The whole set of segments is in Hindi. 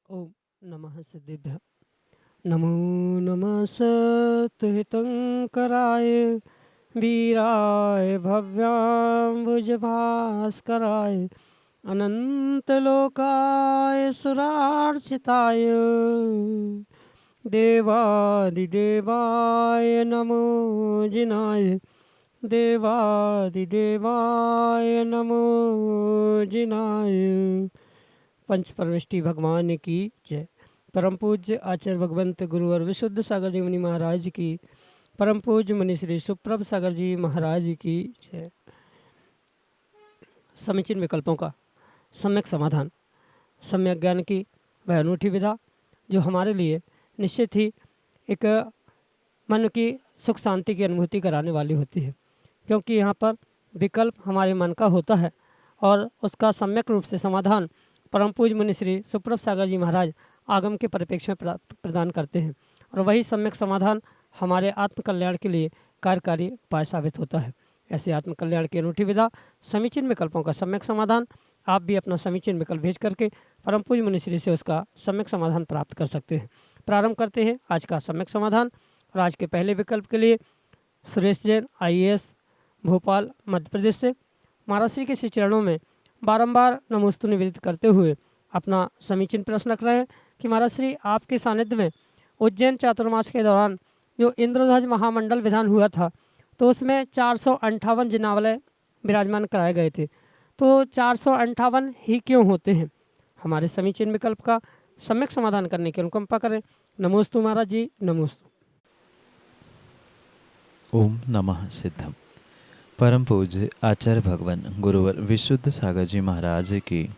ओम नमः सिद्धेभ्य। नमो नमः सत्हितंकराय वीराय भव्याम्बुजभास्कराय अनंतलोकाय सुरार्चिताय देवादिदेवाय नमो जिनाय देवादिदेवाय नमो जिनाय। पंच परमेष्टि भगवान की जय। परम पूज्य आचार्य भगवंत गुरुवर विशुद्ध सागर जी मुनि महाराज की, परम पूज्य मुनि श्री सुप्रभ सागर जी महाराज की जय। समीचीन विकल्पों का सम्यक समाधान, सम्यक ज्ञान की वह अनूठी विधा जो हमारे लिए निश्चित ही एक मन की सुख शांति की अनुभूति कराने वाली होती है, क्योंकि यहाँ पर विकल्प हमारे मन का होता है और उसका सम्यक रूप से समाधान परम पूज्य मुनि श्री सुप्रभ सागर जी महाराज आगम के परिप्रेक्ष्य में प्रदान करते हैं, और वही सम्यक समाधान हमारे आत्मकल्याण के लिए कार्यकारी उपाय साबित होता है। ऐसे आत्मकल्याण की अनूठी विधा समीचीन विकल्पों का सम्यक समाधान आप भी अपना समीचीन विकल्प भेज करके परम पूज्य मुनि श्री से उसका सम्यक समाधान प्राप्त कर सकते हैं। प्रारंभ करते हैं आज का सम्यक समाधान। और आज के पहले विकल्प के लिए सुरेश जैन IAS भोपाल मध्य प्रदेश से महाराज श्री के श्री चरणों में बारंबार नमोस्तु निवेदित करते हुए अपना समीचीन प्रश्न रख रहे हैं कि महाराज श्री आपके सानिध्य में उज्जैन चातुर्मास के दौरान जो इंद्रध्वज महामंडल विधान हुआ था, तो उसमें 458 जिनावलय विराजमान कराए गए थे। तो 458 ही क्यों होते हैं? हमारे समीचीन विकल्प का सम्यक समाधान करने की अनुकंपा करें। नमोस्तु महाराज जी, नमोस्तु। ओम नमः सिद्धम। परम पूज्य आचार्य भगवान गुरुवर विशुद्ध सागर जी महाराज की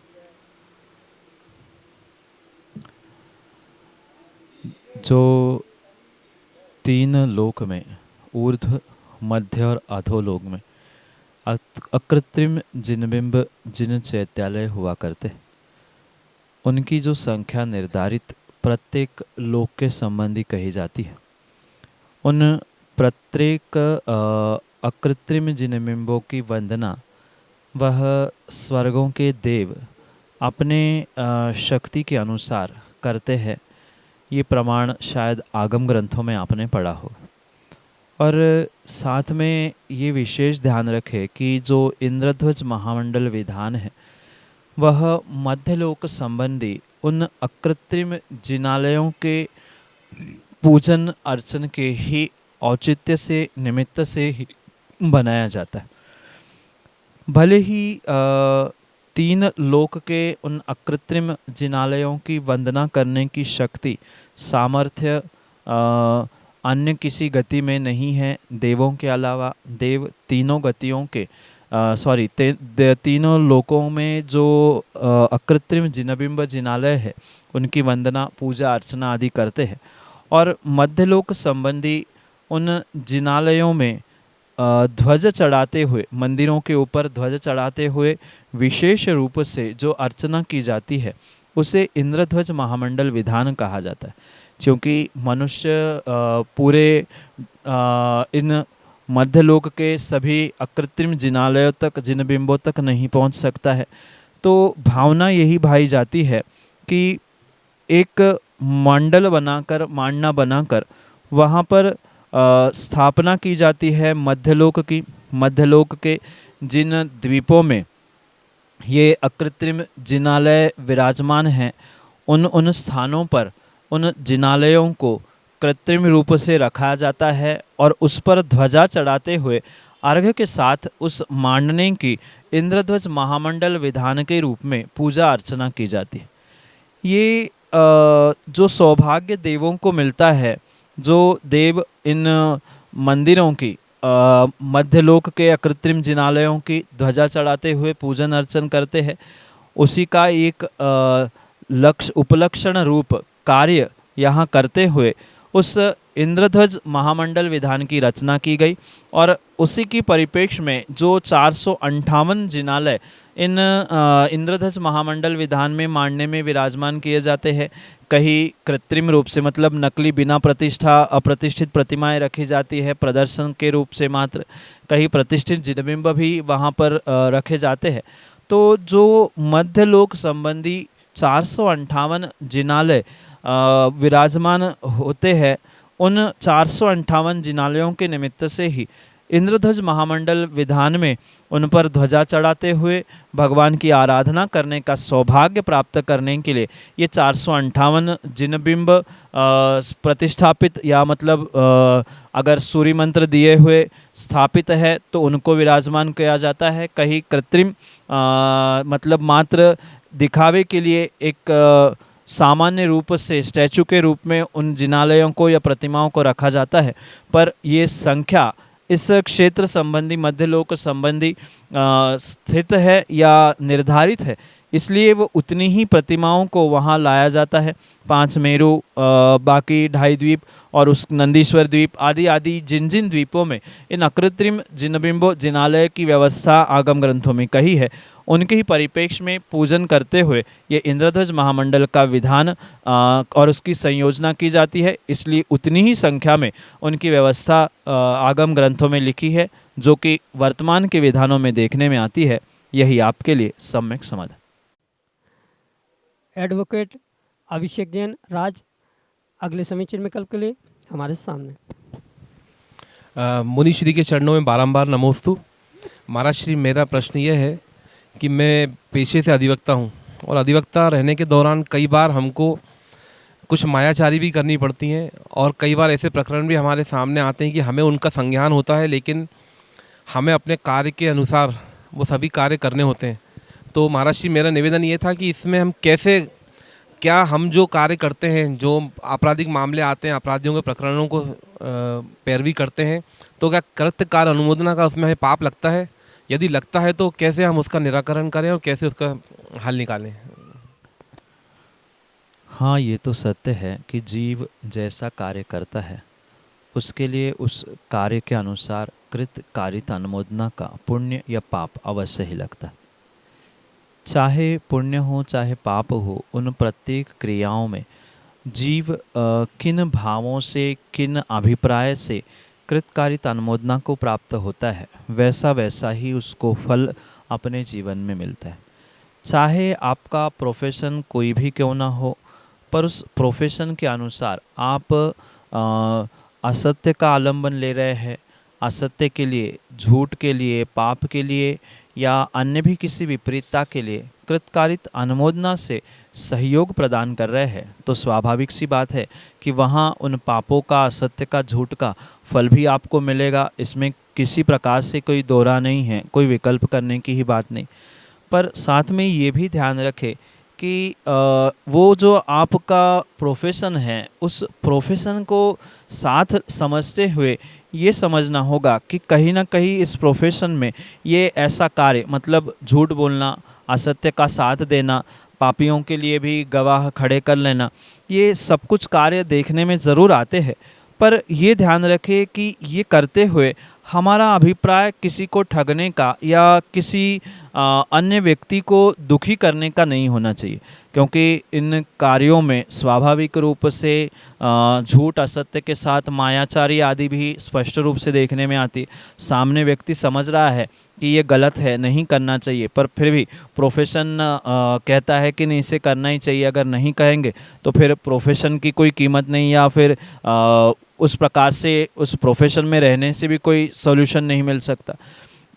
जो तीन लोक में ऊर्ध्व मध्य और अधोलोक में अकृत्रिम जिनबिंब जिन चैत्यालय हुआ करते, उनकी जो संख्या निर्धारित प्रत्येक लोक के संबंधी कही जाती है, उन प्रत्येक अकृत्रिम जिनबिंबों की वंदना वह स्वर्गों के देव अपने शक्ति के अनुसार करते हैं। ये प्रमाण शायद आगम ग्रंथों में आपने पढ़ा होगा। और साथ में ये विशेष ध्यान रखें कि जो इंद्रध्वज महामंडल विधान है वह मध्यलोक संबंधी उन अकृत्रिम जिनालयों के पूजन अर्चन के ही औचित्य से निमित्त से ही बनाया जाता है। भले ही तीन लोक के उन अकृत्रिम जिनालयों की वंदना करने की शक्ति सामर्थ्य अन्य किसी गति में नहीं है देवों के अलावा। देव तीनों गतियों के तीनों लोकों में जो अकृत्रिम जिनबिंब जिनालय है उनकी वंदना पूजा अर्चना आदि करते हैं। और मध्यलोक संबंधी उन जिनालयों में ध्वज चढ़ाते हुए, मंदिरों के ऊपर ध्वज चढ़ाते हुए विशेष रूप से जो अर्चना की जाती है उसे इंद्रध्वज महामंडल विधान कहा जाता है। क्योंकि मनुष्य पूरे इन मध्यलोक के सभी अकृत्रिम जिनालयों तक, जिनबिंबों तक नहीं पहुंच सकता है। तो भावना यही भाई जाती है कि एक मंडल बनाकर, मांडना बनाकर वहाँ पर स्थापना की जाती है मध्यलोक की। मध्यलोक के जिन द्वीपों में ये अकृत्रिम जिनालय विराजमान हैं, उन स्थानों पर उन जिनालयों को कृत्रिम रूप से रखा जाता है और उस पर ध्वजा चढ़ाते हुए अर्घ्य के साथ उस मांडने की इंद्रध्वज महामंडल विधान के रूप में पूजा अर्चना की जाती है। ये जो सौभाग्य देवों को मिलता है, जो देव इन मंदिरों की मध्यलोक के अकृत्रिम जिनालयों की ध्वजा चढ़ाते हुए पूजन अर्चन करते हैं, उसी का एक लक्ष्य उपलक्षण रूप कार्य यहाँ करते हुए उस इंद्रध्वज महामंडल विधान की रचना की गई। और उसी की परिप्रेक्ष्य में जो 458 जिनालय इन इंद्रध्वज महामंडल विधान में मांडने में विराजमान किए जाते हैं, कहीं कृत्रिम रूप से मतलब नकली बिना प्रतिष्ठा अप्रतिष्ठित प्रतिमाएं रखी जाती है प्रदर्शन के रूप से मात्र, कहीं प्रतिष्ठित जिनबिंब भी वहाँ पर रखे जाते हैं। तो जो मध्यलोक संबंधी 458 जिनालय विराजमान होते हैं, उन 458 जिनालयों के निमित्त से ही इंद्रध्वज महामंडल विधान में उन पर ध्वजा चढ़ाते हुए भगवान की आराधना करने का सौभाग्य प्राप्त करने के लिए ये 458 जिनबिंब प्रतिष्ठापित या मतलब अगर सूर्य मंत्र दिए हुए स्थापित है तो उनको विराजमान किया जाता है। कहीं कृत्रिम मतलब मात्र दिखावे के लिए एक सामान्य रूप से स्टैचू के रूप में उन जिनालयों को या प्रतिमाओं को रखा जाता है, पर ये संख्या इस क्षेत्र संबंधी मध्यलोक संबंधी स्थित है या निर्धारित है, इसलिए वो उतनी ही प्रतिमाओं को वहाँ लाया जाता है। 5 मेरू, बाकी 2.5 द्वीप और उस नंदीश्वर द्वीप आदि आदि जिन जिन द्वीपों में इन अकृत्रिम जिनबिंबो जिनालय की व्यवस्था आगम ग्रंथों में कही है, उनके ही परिप्रेक्ष्य में पूजन करते हुए ये इंद्रध्वज महामंडल का विधान और उसकी संयोजना की जाती है। इसलिए उतनी ही संख्या में उनकी व्यवस्था आगम ग्रंथों में लिखी है, जो कि वर्तमान के विधानों में देखने में आती है। यही आपके लिए सम्यक समाधान। एडवोकेट अभिषेक जैन राज अगले समीचीन विकल्प के लिए हमारे सामने। मुनि श्री के चरणों में बारंबार नमोस्तु। महाराज श्री, मेरा प्रश्न यह है कि मैं पेशे से अधिवक्ता हूँ और अधिवक्ता रहने के दौरान कई बार हमको कुछ मायाचारी भी करनी पड़ती हैं और कई बार ऐसे प्रकरण भी हमारे सामने आते हैं कि हमें उनका संज्ञान होता है, लेकिन हमें अपने कार्य के अनुसार वो सभी कार्य करने होते हैं। तो महाराज श्री, मेरा निवेदन ये था कि इसमें हम कैसे, क्या हम जो कार्य करते हैं, जो आपराधिक मामले आते हैं, अपराधियों के प्रकरणों को पैरवी करते हैं, तो क्या कृत्य कार्य अनुमोदना का उसमें हमें पाप लगता है? यदि लगता है तो कैसे हम उसका निराकरण करें और कैसे उसका हल निकालें? हाँ, ये तो सत्य है कि जीव जैसा कार्य करता है उसके लिए उस कार्य के अनुसार कृत कारित अनुमोदना का पुण्य या पाप अवश्य ही लगता है। चाहे पुण्य हो चाहे पाप हो, उन प्रत्येक क्रियाओं में जीव किन भावों से, किन अभिप्राय से कृतकारित अनुमोदना को प्राप्त होता है, वैसा वैसा ही उसको फल अपने जीवन में मिलता है। चाहे आपका प्रोफेशन कोई भी क्यों ना हो, पर उस प्रोफेशन के अनुसार आप असत्य का आलंबन ले रहे हैं, असत्य के लिए, झूठ के लिए, पाप के लिए या अन्य भी किसी विपरीतता के लिए कृतकारित अनुमोदना से सहयोग प्रदान कर रहे हैं, तो स्वाभाविक सी बात है कि वहाँ उन पापों का, असत्य का, झूठ का फल भी आपको मिलेगा। इसमें किसी प्रकार से कोई दोहरा नहीं है, कोई विकल्प करने की ही बात नहीं। पर साथ में ये भी ध्यान रखें कि वो जो आपका प्रोफेशन है, उस प्रोफेशन को साथ समझते हुए ये समझना होगा कि कहीं ना कहीं इस प्रोफेशन में ये ऐसा कार्य, मतलब झूठ बोलना, असत्य का साथ देना, पापियों के लिए भी गवाह खड़े कर लेना, ये सब कुछ कार्य देखने में ज़रूर आते हैं, पर ये ध्यान रखें कि ये करते हुए हमारा अभिप्राय किसी को ठगने का या किसी अन्य व्यक्ति को दुखी करने का नहीं होना चाहिए, क्योंकि इन कार्यों में स्वाभाविक रूप से झूठ, असत्य के साथ मायाचारी आदि भी स्पष्ट रूप से देखने में आती है। सामने व्यक्ति समझ रहा है कि ये गलत है, नहीं करना चाहिए, पर फिर भी प्रोफेशन कहता है कि नहीं, इसे करना ही चाहिए। अगर नहीं कहेंगे तो फिर प्रोफेशन की कोई कीमत नहीं, या फिर उस प्रकार से उस प्रोफेशन में रहने से भी कोई सॉल्यूशन नहीं मिल सकता।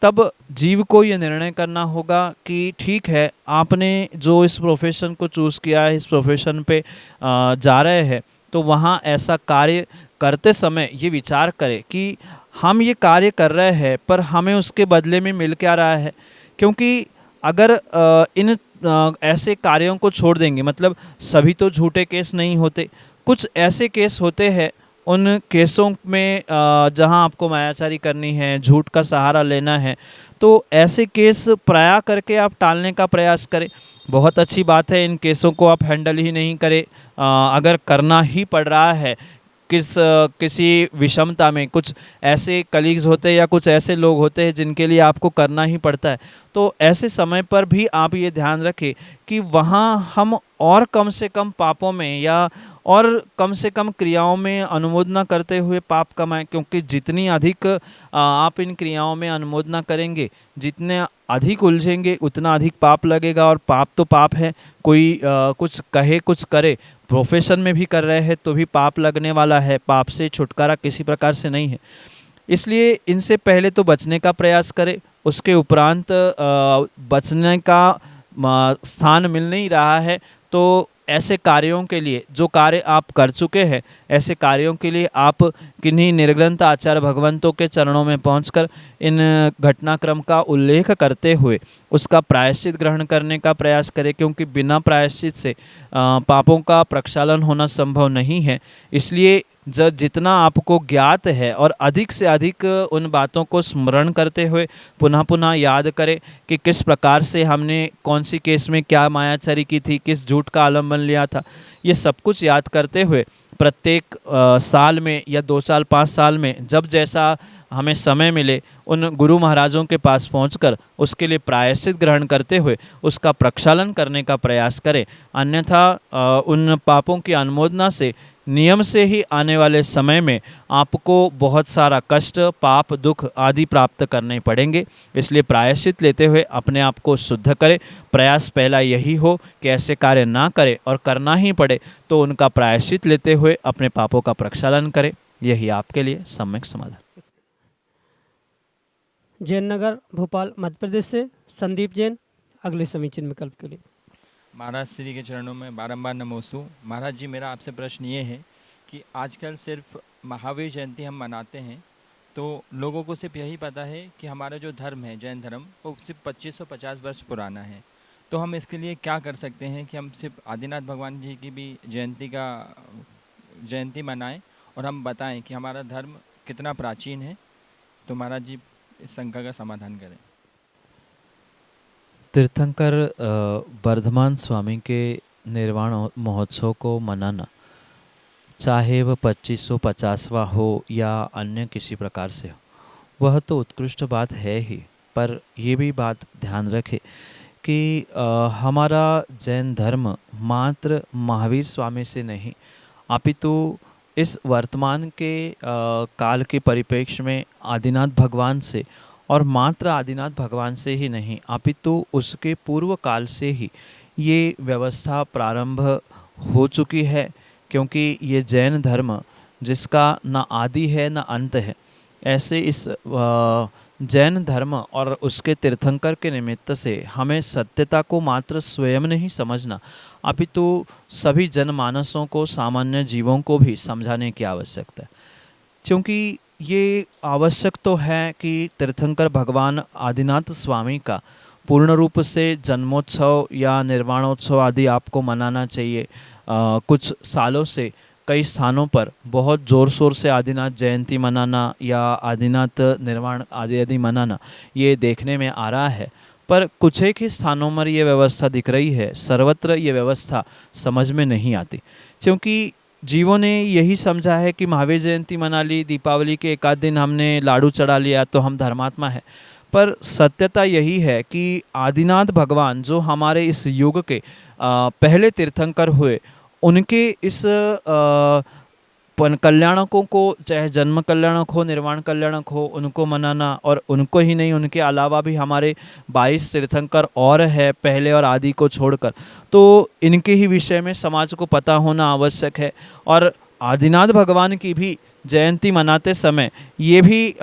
तब जीव को ये निर्णय करना होगा कि ठीक है, आपने जो इस प्रोफेशन को चूज़ किया है, इस प्रोफेशन पे जा रहे हैं, तो वहाँ ऐसा कार्य करते समय ये विचार करें कि हम ये कार्य कर रहे हैं, पर हमें उसके बदले में मिल क्या रहा है। क्योंकि अगर इन ऐसे कार्यों को छोड़ देंगे, मतलब सभी तो झूठे केस नहीं होते, कुछ ऐसे केस होते हैं उन केसों में जहां आपको मायाचारी करनी है, झूठ का सहारा लेना है, तो ऐसे केस प्राया करके आप टालने का प्रयास करें। बहुत अच्छी बात है, इन केसों को आप हैंडल ही नहीं करें। अगर करना ही पड़ रहा है किसी विषमता में, कुछ ऐसे कलीग्स होते हैं या कुछ ऐसे लोग होते हैं जिनके लिए आपको करना ही पड़ता है, तो ऐसे समय पर भी आप ये ध्यान रखें कि वहाँ हम और कम से कम पापों में या और कम से कम क्रियाओं में अनुमोदना करते हुए पाप कमाएं, क्योंकि जितनी अधिक आप इन क्रियाओं में अनुमोदना करेंगे, जितने अधिक उलझेंगे, उतना अधिक पाप लगेगा। और पाप तो पाप है, कोई कुछ कहे कुछ करे, प्रोफेशन में भी कर रहे हैं तो भी पाप लगने वाला है। पाप से छुटकारा किसी प्रकार से नहीं है। इसलिए इनसे पहले तो बचने का प्रयास करें, उसके उपरांत बचने का स्थान मिल नहीं रहा है तो ऐसे कार्यों के लिए, जो कार्य आप कर चुके हैं, ऐसे कार्यों के लिए आप किन्हीं निर्ग्रंथ आचार्य भगवंतों के चरणों में पहुंचकर इन घटनाक्रम का उल्लेख करते हुए उसका प्रायश्चित ग्रहण करने का प्रयास करें, क्योंकि बिना प्रायश्चित से पापों का प्रक्षालन होना संभव नहीं है। इसलिए जितना आपको ज्ञात है और अधिक से अधिक उन बातों को स्मरण करते हुए पुनः पुनः याद करें कि किस प्रकार से हमने कौन सी केस में क्या मायाचारी की थी, किस झूठ का आलम्बन लिया था, ये सब कुछ याद करते हुए प्रत्येक साल में या 2 साल 5 साल में जब जैसा हमें समय मिले, उन गुरु महाराजों के पास पहुंचकर उसके लिए प्रायश्चित ग्रहण करते हुए उसका प्रक्षालन करने का प्रयास करें। अन्यथा उन पापों की अनुमोदना से नियम से ही आने वाले समय में आपको बहुत सारा कष्ट, पाप, दुख आदि प्राप्त करने पड़ेंगे। इसलिए प्रायश्चित लेते हुए अपने आप को शुद्ध करें। प्रयास पहला यही हो कि ऐसे कार्य ना करें, और करना ही पड़े तो उनका प्रायश्चित लेते हुए अपने पापों का प्रक्षालन करें। यही आपके लिए सम्यक समाधान। जैन नगर, भोपाल, मध्य प्रदेश से संदीप जैन, अगले समीचीन विकल्प के लिए। महाराज श्री के चरणों में बारंबार नमोस्तु। महाराज जी, मेरा आपसे प्रश्न ये है कि आजकल सिर्फ महावीर जयंती हम मनाते हैं, तो लोगों को सिर्फ यही पता है कि हमारा जो धर्म है, जैन धर्म, वो सिर्फ 2550 वर्ष पुराना है। तो हम इसके लिए क्या कर सकते हैं कि हम सिर्फ आदिनाथ भगवान जी की भी जयंती मनाएं और हम बताएं कि हमारा धर्म कितना प्राचीन है? तो महाराज जी इस शंका का समाधान करें। तीर्थंकर वर्धमान स्वामी के निर्वाण महोत्सव को मनाना, चाहे वह 2550वां हो या अन्य किसी प्रकार से हो, वह तो उत्कृष्ट बात है ही। पर ये भी बात ध्यान रखें कि हमारा जैन धर्म मात्र महावीर स्वामी से नहीं, अपितु इस वर्तमान के काल के परिप्रेक्ष्य में आदिनाथ भगवान से, और मात्र आदिनाथ भगवान से ही नहीं अपितु उसके पूर्व काल से ही ये व्यवस्था प्रारंभ हो चुकी है। क्योंकि ये जैन धर्म जिसका न आदि है न अंत है, ऐसे इस जैन धर्म और उसके तीर्थंकर के निमित्त से हमें सत्यता को मात्र स्वयं नहीं समझना, अपितु सभी जनमानसों को, सामान्य जीवों को भी समझाने की आवश्यकता है। क्योंकि ये आवश्यक तो है कि तीर्थंकर भगवान आदिनाथ स्वामी का पूर्ण रूप से जन्मोत्सव या निर्वाणोत्सव आदि आपको मनाना चाहिए। कुछ सालों से कई स्थानों पर बहुत ज़ोर शोर से आदिनाथ जयंती मनाना या आदिनाथ निर्वाण आदि मनाना ये देखने में आ रहा है, पर कुछ एक ही स्थानों पर ये व्यवस्था दिख रही है, सर्वत्र ये व्यवस्था समझ में नहीं आती। क्योंकि जीवों ने यही समझा है कि महावीर जयंती मना ली, दीपावली के एक आध दिन हमने लाडू चढ़ा लिया तो हम धर्मात्मा है। पर सत्यता यही है कि आदिनाथ भगवान जो हमारे इस युग के पहले तीर्थंकर हुए, उनके इस कल्याणकों को, चाहे जन्म कल्याणक हो, निर्वाण कल्याणक हो, उनको मनाना, और उनको ही नहीं उनके अलावा भी हमारे 22 तीर्थंकर और है पहले और आदि को छोड़कर, तो इनके ही विषय में समाज को पता होना आवश्यक है। और आदिनाथ भगवान की भी जयंती मनाते समय ये भी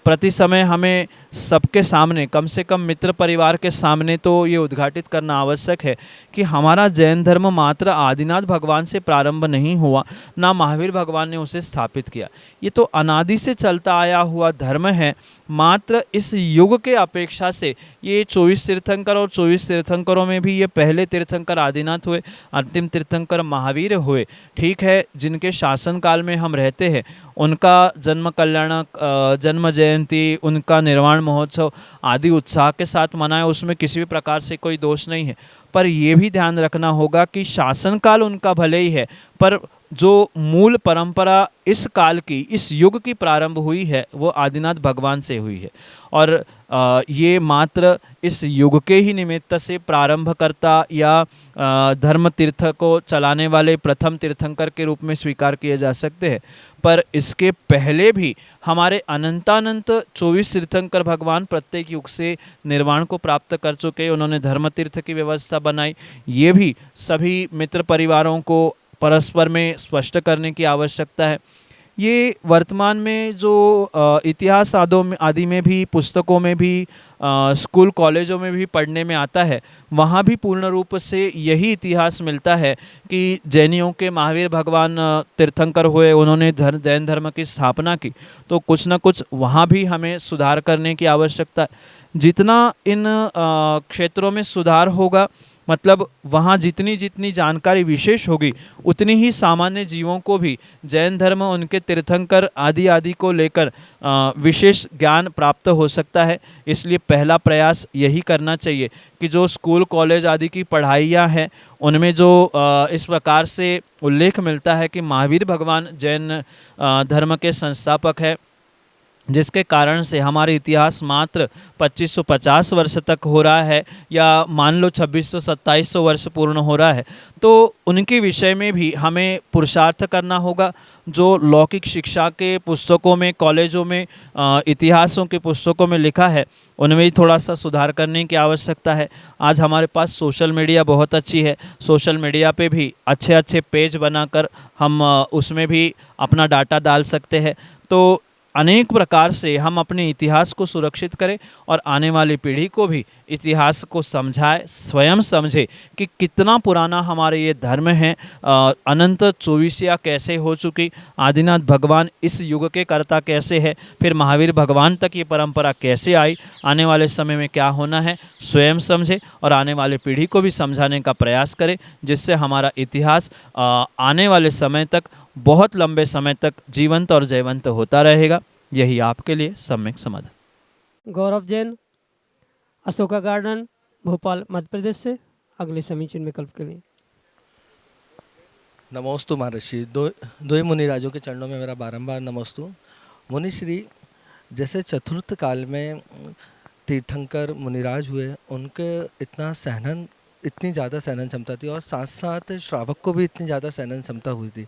प्रति समय हमें सबके सामने, कम से कम मित्र परिवार के सामने तो ये उद्घाटित करना आवश्यक है कि हमारा जैन धर्म मात्र आदिनाथ भगवान से प्रारंभ नहीं हुआ, ना महावीर भगवान ने उसे स्थापित किया। ये तो अनादि से चलता आया हुआ धर्म है, मात्र इस युग के अपेक्षा से ये 24 तीर्थंकर और 24 तीर्थंकरों में भी ये पहले तीर्थंकर आदिनाथ हुए, अंतिम तीर्थंकर महावीर हुए। ठीक है, जिनके शासन काल में हम रहते हैं उनका जन्म कल्याणक जन्म जयंती, उनका निर्वाण महोत्सव आदि उत्साह के साथ मनाएं, उसमें किसी भी प्रकार से कोई दोष नहीं है। पर ये भी ध्यान रखना होगा कि शासन काल उनका भले ही है, पर जो मूल परंपरा इस काल की, इस युग की प्रारंभ हुई है वो आदिनाथ भगवान से हुई है। और ये मात्र इस युग के ही निमित्त से प्रारंभकर्ता या धर्म तीर्थ को चलाने वाले प्रथम तीर्थंकर के रूप में स्वीकार किए जा सकते हैं। पर इसके पहले भी हमारे अनंतानंत 24 तीर्थंकर भगवान प्रत्येक युग से निर्वाण को प्राप्त कर चुके। उन्होंने धर्म तीर्थ की व्यवस्था बनाई। ये भी सभी मित्र परिवारों को परस्पर में स्पष्ट करने की आवश्यकता है। ये वर्तमान में जो इतिहास आदि में भी, पुस्तकों में भी, स्कूल कॉलेजों में भी पढ़ने में आता है, वहाँ भी पूर्ण रूप से यही इतिहास मिलता है कि जैनियों के महावीर भगवान तीर्थंकर हुए, उन्होंने जैन धर्म की स्थापना की। तो कुछ न कुछ वहाँ भी हमें सुधार करने की आवश्यकता है। जितना इन क्षेत्रों में सुधार होगा, मतलब वहाँ जितनी जितनी जानकारी विशेष होगी, उतनी ही सामान्य जीवों को भी जैन धर्म, उनके तीर्थंकर आदि आदि को लेकर विशेष ज्ञान प्राप्त हो सकता है। इसलिए पहला प्रयास यही करना चाहिए कि जो स्कूल कॉलेज आदि की पढ़ाइयाँ हैं उनमें जो इस प्रकार से उल्लेख मिलता है कि महावीर भगवान जैन धर्म के संस्थापक है, जिसके कारण से हमारे इतिहास मात्र 2550 वर्ष तक हो रहा है, या मान लो 2600-2700 वर्ष पूर्ण हो रहा है, तो उनके विषय में भी हमें पुरुषार्थ करना होगा। जो लौकिक शिक्षा के पुस्तकों में, कॉलेजों में, इतिहासों के पुस्तकों में लिखा है, उनमें ही थोड़ा सा सुधार करने की आवश्यकता है। आज हमारे पास सोशल मीडिया बहुत अच्छी है, सोशल मीडिया पे भी अच्छे अच्छे पेज बनाकर हम उसमें भी अपना डाटा डाल सकते हैं। तो अनेक प्रकार से हम अपने इतिहास को सुरक्षित करें और आने वाली पीढ़ी को भी इतिहास को समझाए, स्वयं समझे कि कितना पुराना हमारे ये धर्म है। अनंत 24 कैसे हो चुकी, आदिनाथ भगवान इस युग के कर्ता कैसे है, फिर महावीर भगवान तक ये परंपरा कैसे आई, आने वाले समय में क्या होना है, स्वयं समझे और आने वाली पीढ़ी को भी समझाने का प्रयास करें, जिससे हमारा इतिहास आने वाले समय तक, बहुत लंबे समय तक जीवंत और जयवंत होता रहेगा। यही आपके लिए सम्यक समाधान। गौरव जैन, अशोका गार्डन, भोपाल, मध्य प्रदेश से अगले समीचीन विकल्प के लिए। नमोस्तु महर्षि। दो ही मुनिराजों के चरणों में मेरा बारंबार नमोस्तु। मुनिश्री, जैसे चतुर्थ काल में तीर्थंकर मुनिराज हुए, उनके इतनी ज़्यादा सहनन क्षमता थी और साथ साथ श्रावक को भी इतनी ज़्यादा सहनन क्षमता हुई थी।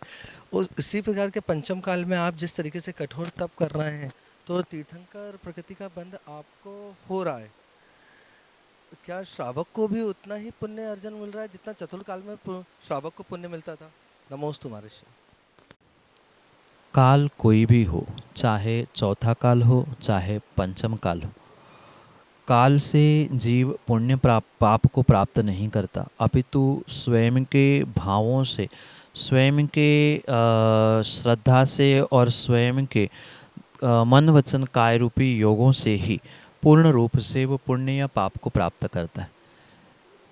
और इसी प्रकार के पंचम काल में आप जिस तरीके से कठोर तप कर रहे हैं, तो तीर्थंकर प्रकृति का बंध आपको हो रहा है। क्या श्रावक को भी उतना ही पुण्य अर्जन मिल रहा है जितना चतुर्थ काल में श्रावक को पुण्य मिलता था? नमोस्तु महर्षि। काल कोई भी हो, चाहे चौथा काल हो चाहे पंचम काल हो, काल से जीव पुण्य पाप को प्राप्त नहीं करता, अपितु स्वयं के भावों से, स्वयं के श्रद्धा से और स्वयं के मन वचन काय रूपी योगों से ही पूर्ण रूप से वो पुण्य या पाप को प्राप्त करता है।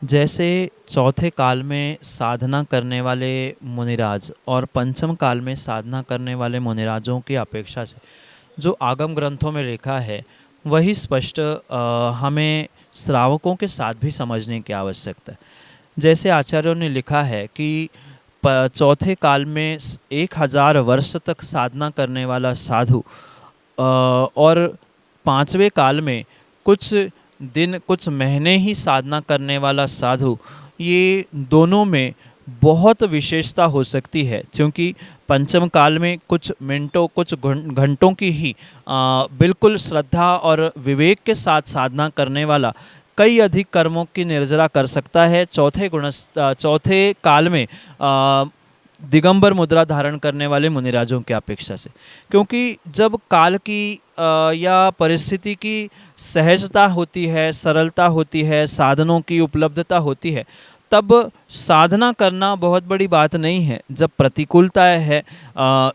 जैसे चौथे काल में साधना करने वाले मुनिराज और पंचम काल में साधना करने वाले मुनिराजों की अपेक्षा से जो आगम ग्रंथों में लिखा है, वही स्पष्ट हमें श्रावकों के साथ भी समझने की आवश्यकता है। जैसे आचार्यों ने लिखा है कि चौथे काल में 1000 वर्ष तक साधना करने वाला साधु और पांचवें काल में कुछ दिन, कुछ महीने ही साधना करने वाला साधु, ये दोनों में बहुत विशेषता हो सकती है। क्योंकि पंचम काल में कुछ मिनटों, कुछ घंटों की ही बिल्कुल श्रद्धा और विवेक के साथ साधना करने वाला कई अधिक कर्मों की निर्जरा कर सकता है चौथे काल में दिगंबर मुद्रा धारण करने वाले मुनिराजों की अपेक्षा से। क्योंकि जब काल की या परिस्थिति की सहजता होती है, सरलता होती है, साधनों की उपलब्धता होती है, तब साधना करना बहुत बड़ी बात नहीं है। जब प्रतिकूलता है,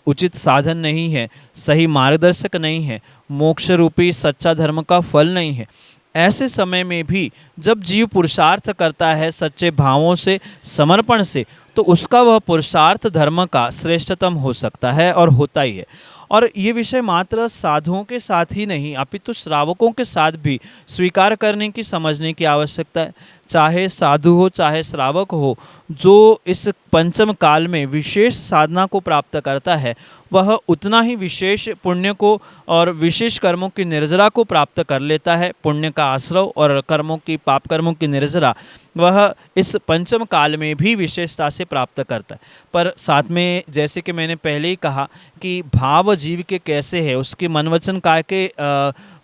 उचित साधन नहीं है, सही मार्गदर्शक नहीं है, मोक्ष रूपी सच्चा धर्म का फल नहीं है, ऐसे समय में भी जब जीव पुरुषार्थ करता है सच्चे भावों से, समर्पण से, तो उसका वह पुरुषार्थ धर्म का श्रेष्ठतम हो सकता है और होता ही है। और ये विषय मात्र साधुओं के साथ ही नहीं अपितु श्रावकों के साथ भी स्वीकार करने की, समझने की आवश्यकता है। चाहे साधु हो चाहे श्रावक हो, जो इस पंचम काल में विशेष साधना को प्राप्त करता है वह उतना ही विशेष पुण्य को और विशेष कर्मों की निर्जरा को प्राप्त कर लेता है। पुण्य का आश्रव और कर्मों की, पाप कर्मों की निर्जरा वह इस पंचम काल में भी विशेषता से प्राप्त करता है। पर साथ में जैसे कि मैंने पहले ही कहा कि भाव जीव के कैसे है, उसके मन वचन काय के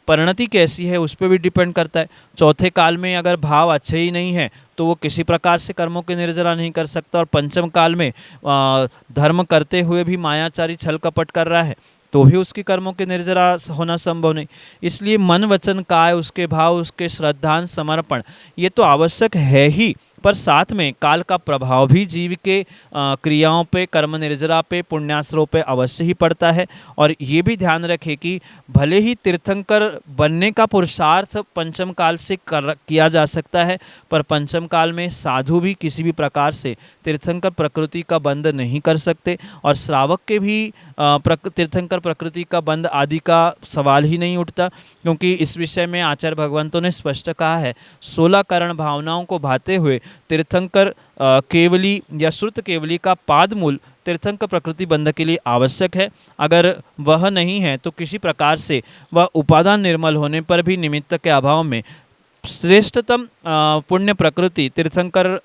परिणति कैसी है, उस पर भी डिपेंड करता है। चौथे काल में अगर भाव अच्छे ही नहीं है तो वो किसी प्रकार से कर्मों की निर्जरा नहीं कर सकता। और पंचम काल में धर्म करते हुए भी मायाचारी छल कपट कर रहा है तो भी उसकी कर्मों की निर्जरा होना संभव नहीं। इसलिए मन वचन काय, उसके भाव, उसके श्रद्धान समर्पण ये तो आवश्यक है ही, पर साथ में काल का प्रभाव भी जीव के क्रियाओं पे, कर्म निर्जरा पे, पुण्याश्रव पे अवश्य ही पड़ता है। और ये भी ध्यान रखें कि भले ही तीर्थंकर बनने का पुरुषार्थ पंचम काल से किया जा सकता है, पर पंचम काल में साधु भी किसी भी प्रकार से तीर्थंकर प्रकृति का बंध नहीं कर सकते और श्रावक के भी तीर्थंकर प्रकृति का बंध आदि का सवाल ही नहीं उठता, क्योंकि इस विषय में आचार्य भगवंतों ने स्पष्ट कहा है 16 करण भावनाओं को भाते हुए तीर्थंकर केवली या श्रुत केवली का पादमूल तीर्थंकर प्रकृति बंध के लिए आवश्यक है। अगर वह नहीं है तो किसी प्रकार से वह उपादान निर्मल होने पर भी निमित्त के अभाव में श्रेष्ठतम पुण्य प्रकृति तीर्थंकर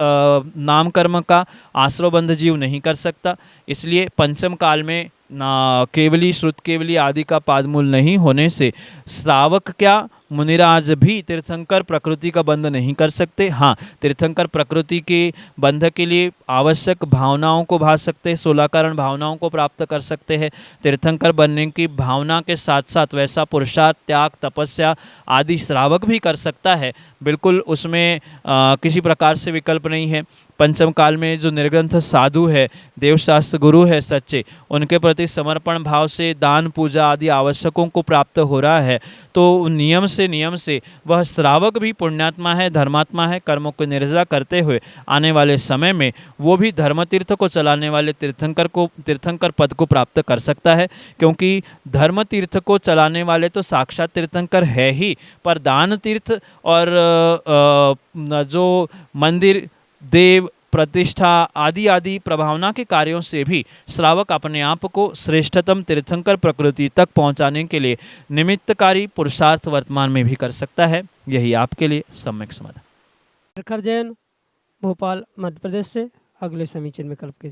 नाम कर्म का आश्रव बंध जीव नहीं कर सकता। इसलिए पंचम काल में केवली, श्रुत केवली आदि का पादमूल नहीं होने से श्रावक क्या, मुनिराज भी तीर्थंकर प्रकृति का बंध नहीं कर सकते। हाँ, तीर्थंकर प्रकृति के बंध के लिए आवश्यक भावनाओं को भा सकते हैं, 16 कारण भावनाओं को प्राप्त कर सकते हैं। तीर्थंकर बनने की भावना के साथ साथ वैसा पुरुषार्थ, त्याग, तपस्या आदि श्रावक भी कर सकता है, बिल्कुल उसमें किसी प्रकार से विकल्प नहीं है। पंचम काल में जो निर्ग्रंथ साधु है, देवशास्त्र गुरु है सच्चे, उनके प्रति समर्पण भाव से दान पूजा आदि आवश्यकों को प्राप्त हो रहा है, तो नियम से वह श्रावक भी पुण्यात्मा है, धर्मात्मा है। कर्मों को निर्जरा करते हुए आने वाले समय में वो भी धर्म तीर्थ को चलाने वाले तीर्थंकर पद को प्राप्त कर सकता है, क्योंकि धर्म तीर्थ को चलाने वाले तो साक्षात तीर्थंकर है ही, पर दान तीर्थ और जो मंदिर, देव प्रतिष्ठा आदि प्रभावना के कार्यों से भी श्रावक अपने आप को श्रेष्ठतम तीर्थंकर प्रकृति तक पहुंचाने के लिए निमित्तकारी पुरुषार्थ वर्तमान में भी कर सकता है। यही आपके लिए सम्यक समाधान। शेखर जैन, भोपाल, मध्य प्रदेश से अगले समीचीन विकल्प के।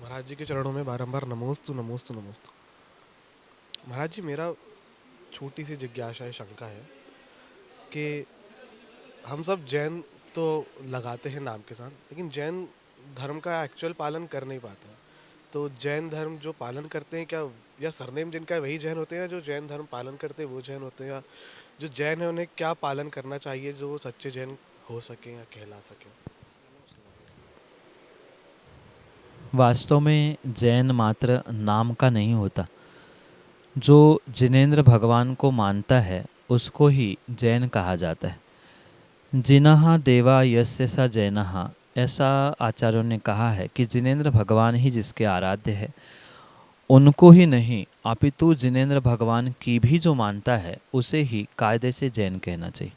महाराज जी के चरणों में बारंबार नमोस्तु नमोस्तु नमोस्तु। महाराज जी, मेरा छोटी सी जिज्ञासा है, शंका है कि हम सब जैन तो लगाते हैं नाम के साथ, लेकिन जैन धर्म का एक्चुअल पालन कर नहीं पाते हैं। तो जैन धर्म जो पालन करते हैं, क्या या सरनेम जिनका है वही जैन होते हैं, या जो जैन धर्म पालन करते हैं वो जैन होते हैं, या जो जैन है उन्हें क्या पालन करना चाहिए जो सच्चे जैन हो सके या कहला सके? वास्तव में जैन मात्र नाम का नहीं होता। जो जिनेंद्र भगवान को मानता है उसको ही जैन कहा जाता है। जिनहा देवा यस्य स जैनहा, ऐसा आचार्यों ने कहा है कि जिनेंद्र भगवान ही जिसके आराध्य है, उनको ही नहीं अपितु जिनेंद्र भगवान की भी जो मानता है उसे ही कायदे से जैन कहना चाहिए।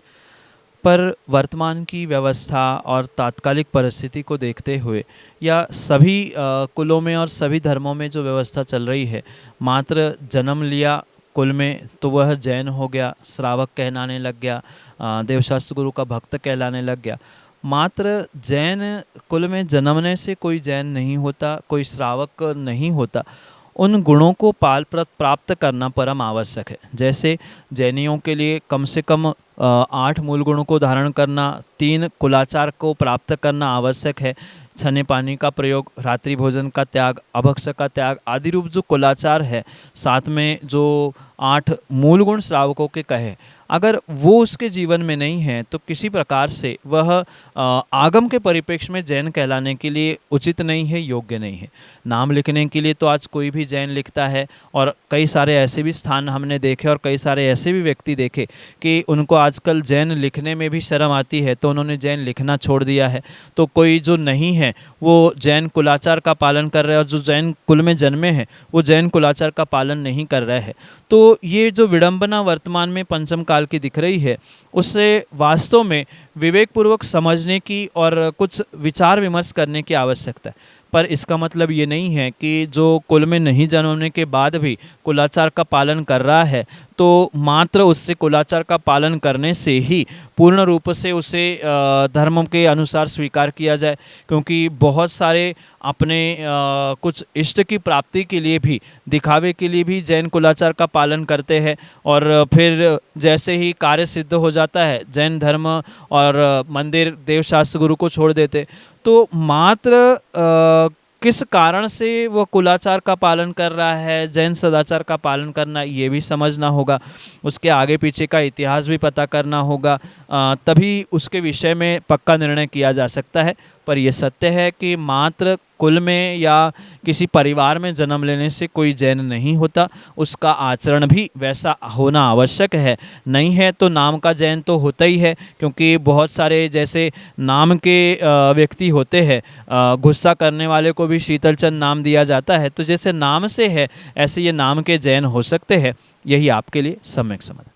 पर वर्तमान की व्यवस्था और तात्कालिक परिस्थिति को देखते हुए या सभी कुलों में और सभी धर्मों में जो व्यवस्था चल रही है, मात्र जन्म लिया कुल में तो वह जैन हो गया, श्रावक कहलाने लग गया, देवशास्त्र गुरु का भक्त कहलाने लग गया। मात्र जैन कुल में जन्मने से कोई जैन नहीं होता, कोई श्रावक नहीं होता। उन गुणों को प्राप्त करना परम आवश्यक है। जैसे जैनियों के लिए कम से कम 8 मूल गुणों को धारण करना, 3 कुलाचार को प्राप्त करना आवश्यक है। छने पानी का प्रयोग, रात्रि भोजन का त्याग, अभक्ष का त्याग आदि रूप जो कुलाचार है, साथ में जो 8 मूल गुण श्रावकों के कहे, अगर वो उसके जीवन में नहीं है तो किसी प्रकार से वह आगम के परिप्रेक्ष्य में जैन कहलाने के लिए उचित नहीं है, योग्य नहीं है। नाम लिखने के लिए तो आज कोई भी जैन लिखता है, और कई सारे ऐसे भी स्थान हमने देखे और कई सारे ऐसे भी व्यक्ति देखे कि उनको आजकल जैन लिखने में भी शर्म आती है, तो उन्होंने जैन लिखना छोड़ दिया है। तो कोई जो नहीं है वो जैन कुलाचार का पालन कर रहे हैं, और जो जैन कुल में जन्मे हैं वो जैन कुलाचार का पालन नहीं कर रहे हैं। तो ये जो विडंबना वर्तमान में पंचम काल की दिख रही है, उससे वास्तव में विवेकपूर्वक समझने की और कुछ विचार विमर्श करने की आवश्यकता है। पर इसका मतलब ये नहीं है कि जो कुल में नहीं जन्मने के बाद भी कुलाचार का पालन कर रहा है तो मात्र उससे कुलाचार का पालन करने से ही पूर्ण रूप से उसे धर्म के अनुसार स्वीकार किया जाए। क्योंकि बहुत सारे अपने कुछ इष्ट की प्राप्ति के लिए भी, दिखावे के लिए भी जैन कुलाचार का पालन करते हैं, और फिर जैसे ही कार्य सिद्ध हो जाता है जैन धर्म और मंदिर देवशास्त्र गुरु को छोड़ देते। तो मात्र किस कारण से वो कुलाचार का पालन कर रहा है, जैन सदाचार का पालन करना, ये भी समझना होगा, उसके आगे पीछे का इतिहास भी पता करना होगा, तभी उसके विषय में पक्का निर्णय किया जा सकता है। पर यह सत्य है कि मात्र कुल में या किसी परिवार में जन्म लेने से कोई जैन नहीं होता, उसका आचरण भी वैसा होना आवश्यक है। नहीं है तो नाम का जैन तो होता ही है, क्योंकि बहुत सारे जैसे नाम के व्यक्ति होते हैं, गुस्सा करने वाले को भी शीतलचंद नाम दिया जाता है। तो जैसे नाम से है ऐसे ये नाम के जैन हो सकते हैं। यही आपके लिए सम्यक समाधान।